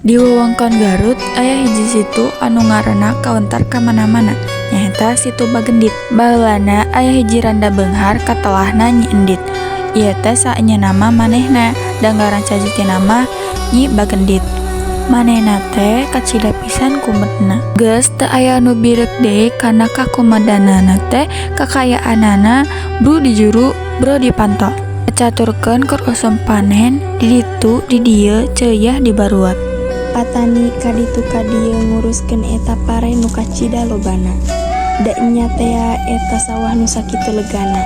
Di wewengkon Garut aya hiji situ anu ngaranna kawentar ka mana-mana, nyaeta Situ Bagendit. Baheulana aya hiji randa beunghar katelahna Nyi Endit. Ieu teh saenyana nama manehna, da ngaranca jitina mah Nyi Bagendit. Manehna teh kacida pisan kumetna. Geus teu aya anu birek deui kana kakumedanana teh kakayaanana bru di juru bro di panto. Caturkeun keur usum panen di ditu di dieu ceuyah di baruat. Patani kaditu ka dieu nguruskeun eta pare nu kacida lobana. Da nya teh eta sawah nu sakitu legana.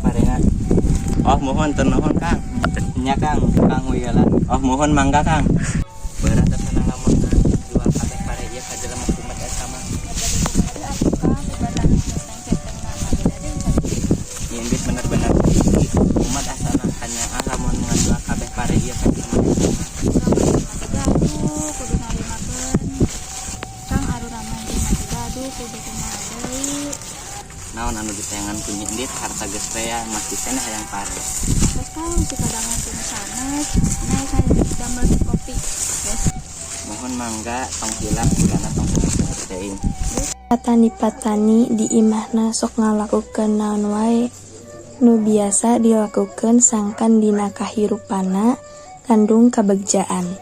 Parena. Oh mohon teu nuhun Kang. Nya Kang, Kang heula. Oh mohon mangga Kang. Berat sana lamun jual kabeh pare ieu ka jelema kumet eta mah. Indit bener-bener kumat asana hanya lamun ngajual kabeh pare ieu ka jelema eta mah. Naon anu ditayangan ku Nyi Endit harta geus teh masih cenah hayang pare. Terus kan si kadangan teh sanes, naik kan damel kopi. Yes. Mohon mangga tong hilap kulana tong teuing. Patani-patani di imahna sok ngalakukeun naon wae nu biasa dilakukeun sangkan dina kahirupana kandung kabegjaan.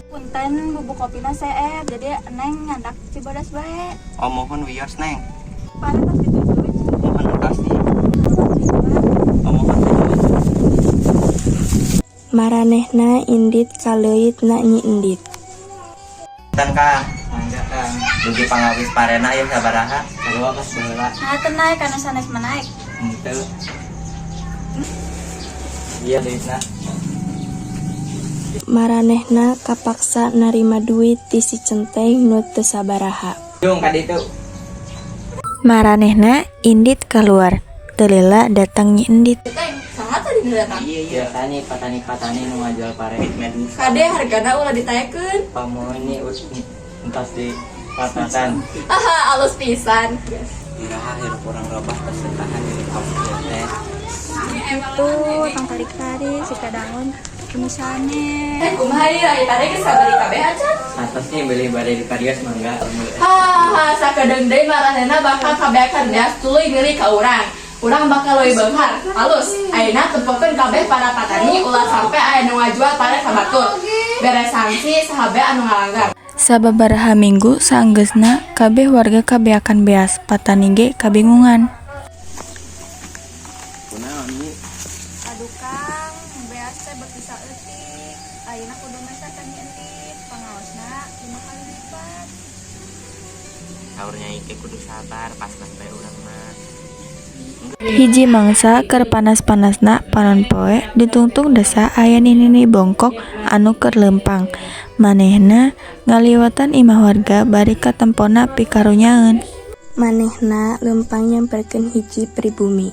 Punten bubuk kopina seet, jadi neng ngandak cibodas bae. Oh mohon wios Neng. Pare pas ditujuj. Mohon kasih. Oh mohon wios. Maranehna Indit kaleuitna Nyi Endit. Tan Kang, mangga Kang. Dugi pangawis parena ieu sabaraha? Kadua geus baheula. Nah teu naik kana sanes menaik. Henteu. Iya duitna. Maranehna kapaksa narima duit ti si centeng nu teu sabaraha. Jung ka ditu. Maranehna Indit keluar. Teu leula datang Nyi Endit. Teng, sangat tadi nu datang. Iya patani nu ngajual pare medis. Kade hargana ulah ditayakeun. Pamohon nih entas di patatan. Aha, alus pisan. Iraha hirup urang robah kesetahan di kaos teh. Itu tong tarik-tarik si kadangun misalnya. Kumaha ieu aya tadi geus sabari kabeh acan. Atasnya beli bade di karios mangga. Hahaha sakedeung deui maranehna bakal kabeakeun ya tuluy milih ka urang. Urang bakal leuwih beunghar. Halus. Ayeuna tempokeun kabeh para patani ulah sampe aya nu ngajual pare ka batur. Beres sanksi sahabe anu ngalanggar. Sababaraha minggu saenggeusna kabeh warga kabeakan beas, patani ge kabingungan. Kunaon ieu? Aduh Kang, beas teh berpisah eutik. Ayeuna kudu masak ka Nyi Endit, pangaosna 5 kali lipat. Saurnya Ike kudu sabar pas sampai urang mah. Hiji mangsa keur panas-panasna panon poe ditungtung desa aya nini bongkok anu keur leumpang. Manehna ngaliwatan imah warga bari katempona pikarunyaeun. Manehna leumpang nyamperkeun hiji pribumi.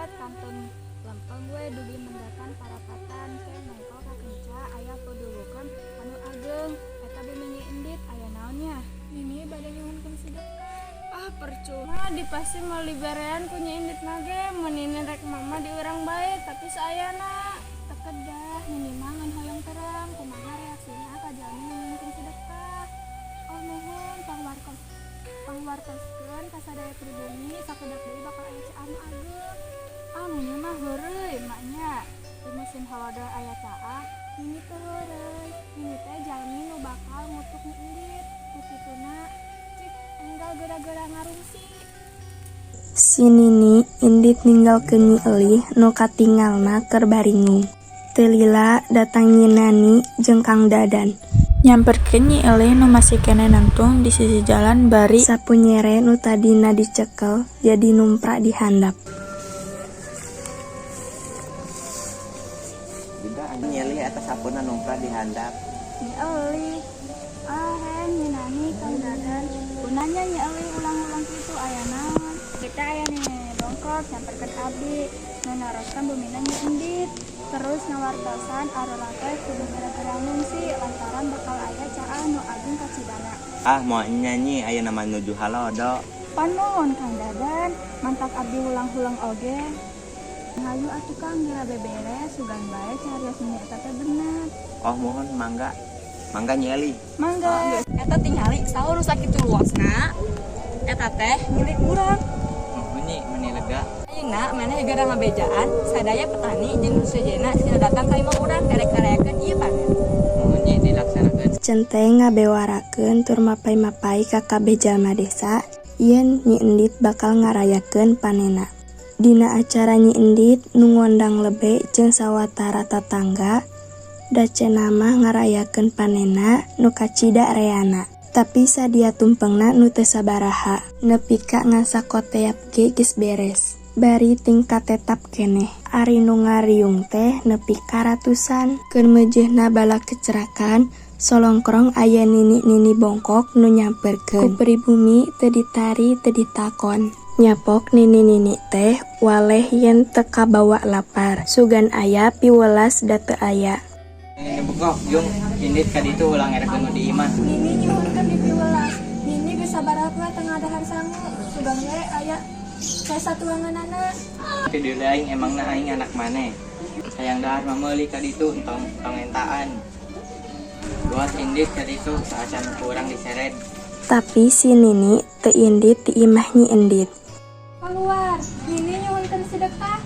Kantun lempeng gue dugi mendakan parapatan ke mengko ka kenca aya pedulukan anu ageng eta bumi Nyi Endit aya naonnya ini bade nyuhunkeun sedekah percuma dipasti mau liberean ku Nyi Endit nage mun ini rek mama di urang bae tapi saayana teket dah minimal ngan hoyong terang kumaha reaksina ka jalmi nyuhunkeun sedekah oh mohon pangwartoskeun ka sadaya pribumi sakedak deui bakal aya anu ageng. Ini mah heureuy maknya di musim holodo aya caah ini teh heureuy ini teh jalmi nu bakal ngutuk Nyi Endit kukituna cik enggal gara-gara ngarungsi. Si Nini Indit ninggalkeun Nyi Elih nu katingalna keur baringung. Teu lila datang Nyi Nani jeung Kang Dadan. Nyamperkeun Nyi Elih nu masih kene nangtung di sisi jalan bari Sapunyere nu tadina dicekel jadi numprak di handap. Nyeli atas sapuna numpra di handap. Nyi Elih hen Nyi Nani Kang Dadan punanya Nyi Elih ulang-ulang kitu aya naon kita aya nih bongkok nyamperkeun abdi nu naroskeun bumina Nyi Endit. Terus ngawartosan areula teh kudu gara-gara ngungsi lantaran bakal aya caa nu agung ka Cidana. Mau nyanyi aya nama nuju halodo. Panon Kang Dadan, mantak abdi ulang-ulang oge. Ngayu atuh Kang geura beberes sugan bae carios nya eta teh bener. Mohon mangga. Mangga nyeli. Mangga. Eta tingali saur sakitu luasna. Eta teh milik urang. Bunyi meni lega. Ayeuna maneh gara ngabejaan sadaya petani jeung sejenna sina datang ka imah urang erek-erekeun ieu panen. Bunyi dilaksanakeun. Centeng ngabewarakeun tur mapai-mapai ka kabeh jalma desa, yen Nyi Endit bakal ngarayakeun panena. Dina acara Nyi Endit nu ngondang lebe jeung sawatara tatangga, da cenah mah ngarayakeun panena nu kacida reana. Tapi sadia tumpengna nu teu sabaraha, nepi ka ngasakoteap ge geus beres. Bari tingkat tetap keneh, ari nu ngariung teh nepi ka ratusan. Keun meujeuhna bala kecerakan, solongkrong aya nini-nini bongkok nu nyamperkeun. Ku pribumi teu ditari teu ditakon. Nyapok nini-nini teh waleh yen teu kabawa lapar. Sugan aya piwelas da teu aya. Ini bukok yung indit ka ditu ulang erekeun nu di imah. Nini nyuhunkeun di piwelas. Nini geus sabaraha tengah dahar sangu. Sugan we aya satu anganana. Tapi di aing emangna aing anak maneh. Sayang dahar meuli ka ditu entong entaan. Buat indit ka ditu saacan kurang diseret. Tapi si Nini teu indit ti imah Nyi Endit. Keluar, Nini nyuhunkeun sedekah.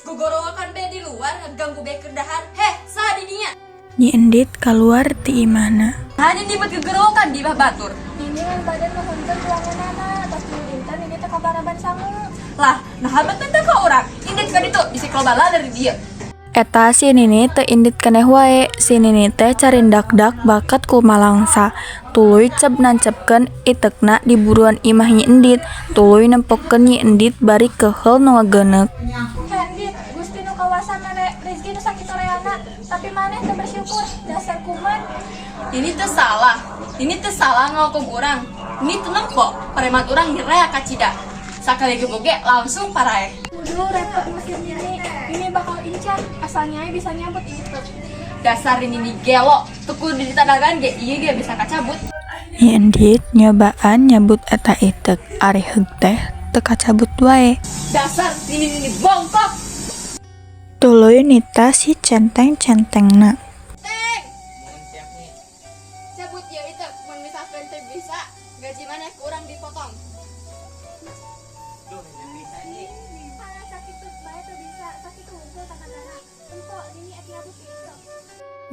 Gugorowakan be di luar ngeganggu be keur dahar. Heh, saha di dinya? Nyi Endit keluar ti imahna. Hanya dibet gugorowakan di bah batur. Nini yang badan nyuhunkeun ruanganana, tos dinten Nini teh kabaraban sangu. Lah, nah habat teh ka urang. Indit ka ditu bisi kelobala dari dia. Eta si Nini teu indit keneh wae. Si Nini teh carindak-dak bakat ku malangsa. Tuluy cep nancepkeun itekna di buruan imah Nyi Endit. Tuluy nempokeun Nyi Endit bari keheul nu ngageuneuk. Hendit, Gusti nu kawasan mere rezeki nu sakitu reana, tapi maneh teu bersyukur, dasar kuman. Ini teh salah. Ini teh salah ngahukum urang. Ini teu nempo paremat urang direa ka cida. Sakali geboge langsung parae. Kudu repot mesin ini bakal incar, asalnya bisa nyabut itu. Dasar ini gelo, teu kudu ditadagan ge ieu ge bisa kacabut. Nyi Endit nyobaan nyabut eta itek. Ari heug teh teu kacabut wae. Dasar ini bongkok. Tuluy nita si centeng-centengna. Teng. Cabut ieu itek mun misalkeun teu bisa, gaji maneh ku urang dipotong. Duh, bisa nih. Mana sakitu bae teu bisa, sakitu unggul tangan-tangan. Ento ini ati abut itu.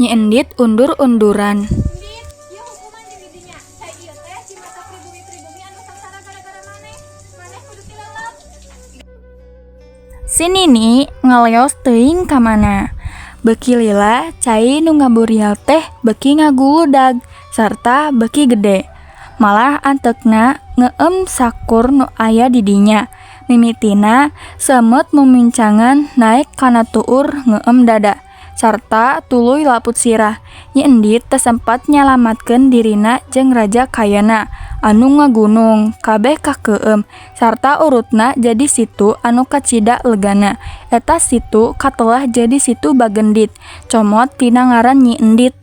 Nyi Endit undur-unduran. Endit, ieu hukuman jeung didinya. Cai ieu teh cimata pribumi-pribumi anu sangsara gara-gara maneh. Maneh kudu tilelep. Si Nini ngaleos teuing ka mana. Beuki lila cai nu ngaburial teh beuki ngaguludag sarta beuki gede. Malah anteukna ngeuem sakur nu aya di dinya. Mimitina semet mumincangan naek kana tuur ngeuem dada. Sarta tuluy laput sirah. Nyi Endit teu sempat nyalamatkeun dirina jeung raja kayana anu ngagunung kabeh kakeueum sarta urutna jadi situ anu kacida legana. Eta situ katelah jadi situ Bagendit comot tina ngaran Nyi Endit.